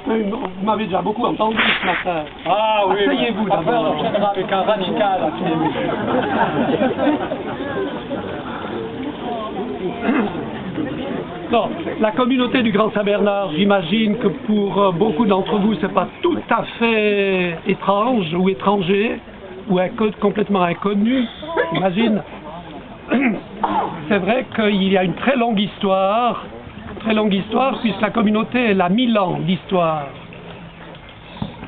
Vous m'avez déjà beaucoup entendu ce matin. Ah oui, asseyez-vous après d'abord. on enchaînera avec un radical à tous les Non, la communauté du Grand Saint-Bernard, j'imagine que pour beaucoup d'entre vous, c'est pas tout à fait étrange ou étranger ou complètement inconnu, j'imagine. C'est vrai qu'il y a une très longue histoire puisque la communauté elle a 1000 ans d'histoire.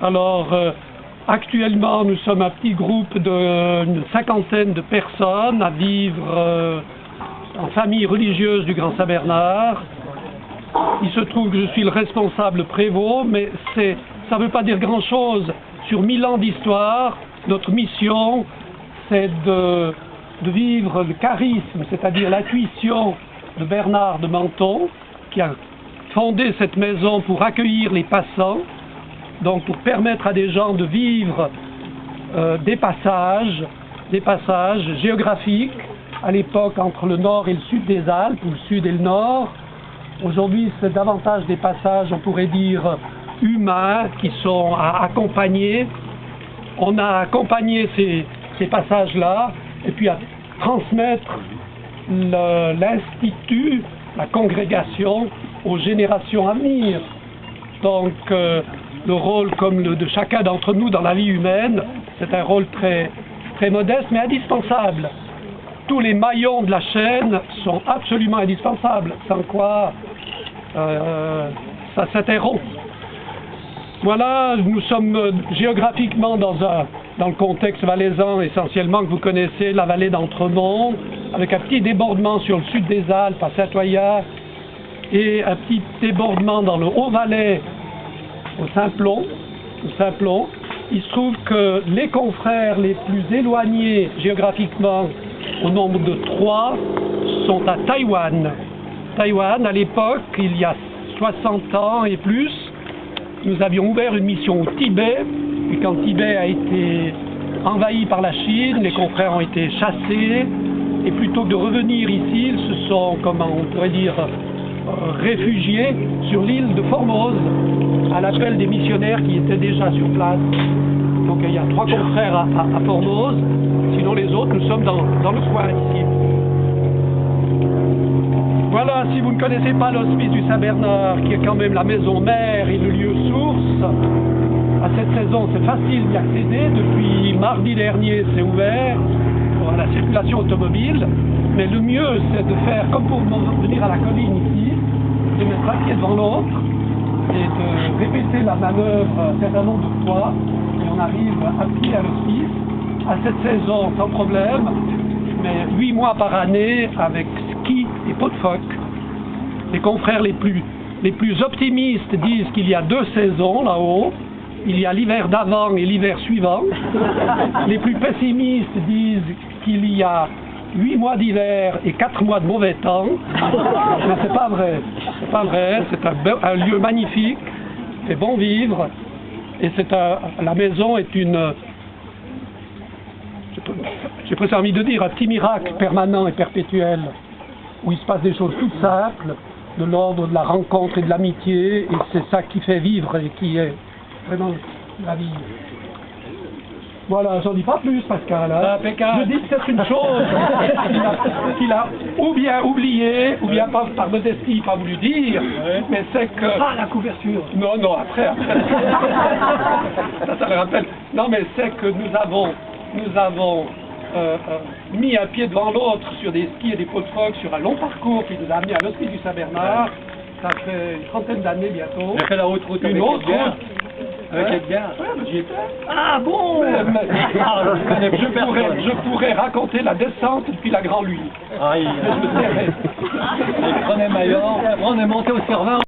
Alors, actuellement, nous sommes un petit groupe d'une cinquantaine de personnes à vivre en famille religieuse du Grand Saint-Bernard. Il se trouve que je suis le responsable prévôt, mais ça ne veut pas dire grand-chose. Sur 1000 ans d'histoire, notre mission, c'est de vivre le charisme, c'est-à-dire l'intuition de Bernard de Menthon, qui a fondé cette maison pour accueillir les passants, donc pour permettre à des gens de vivre des passages géographiques, à l'époque entre le nord et le sud des Alpes, ou le sud et le nord. Aujourd'hui, c'est davantage des passages, on pourrait dire, humains, qui sont à accompagner. On a accompagné ces passages-là, et puis à transmettre l'institut, la congrégation, aux générations à venir. Donc, le rôle comme de chacun d'entre nous dans la vie humaine, c'est un rôle très, très modeste, mais indispensable. Tous les maillons de la chaîne sont absolument indispensables, sans quoi ça s'interrompt. Voilà, nous sommes géographiquement dans le contexte valaisan essentiellement que vous connaissez, la vallée d'Entremont, avec un petit débordement sur le sud des Alpes, à Saint-Oyer, et un petit débordement dans le Haut-Valais, au Simplon. Il se trouve que les confrères les plus éloignés géographiquement, au nombre de 3, sont à Taïwan. Taïwan, à l'époque, il y a 60 ans et plus, nous avions ouvert une mission au Tibet, et quand Tibet a été envahi par la Chine, les confrères ont été chassés, et plutôt que de revenir ici, ils se sont, comment on pourrait dire, réfugiés sur l'île de Formose, à l'appel des missionnaires qui étaient déjà sur place. Donc il y a 3 confrères à Formose, sinon les autres, nous sommes dans le coin ici. Voilà, si vous ne connaissez pas l'hospice du Saint-Bernard, qui est quand même la maison mère et le lieu source, à cette saison c'est facile d'y accéder. Depuis mardi dernier c'est ouvert pour la circulation automobile, mais le mieux c'est de faire comme pour venir à la colline ici, de mettre un pied devant l'autre et de répéter la manœuvre un certain nombre de fois, et on arrive à pied à l'hospice, à cette saison sans problème, mais 8 mois par année avec ski et pot de phoque. Les confrères les plus optimistes disent qu'il y a 2 saisons là-haut, il y a l'hiver d'avant et l'hiver suivant. Les plus pessimistes disent qu'il y a 8 mois d'hiver et 4 mois de mauvais temps. Mais c'est pas vrai, c'est un lieu magnifique, c'est bon vivre, et la maison est j'ai presque envie de dire, un petit miracle permanent et perpétuel, où il se passe des choses toutes simples, de l'ordre de la rencontre et de l'amitié, et c'est ça qui fait vivre et qui est vraiment la vie. Voilà, j'en dis pas plus, Pascal. Hein. Je dis peut-être une chose qu'il a ou bien oublié, ou bien par modestie pas voulu dire, mais c'est que... Ah, la couverture. Non, après. ça le rappelle. Non, mais c'est que nous avons mis un pied devant l'autre sur des skis et des pots de phoque sur un long parcours qui nous a amené à l'hospice du Saint-Bernard. Ça fait une trentaine d'années bientôt. On a fait la haute route une autre route. Avec Edgar. J'y étais. Ah bon. Je pourrais raconter la descente depuis la Grand-Lune. Ah, il prenait Maillot, on est monté au Cervin.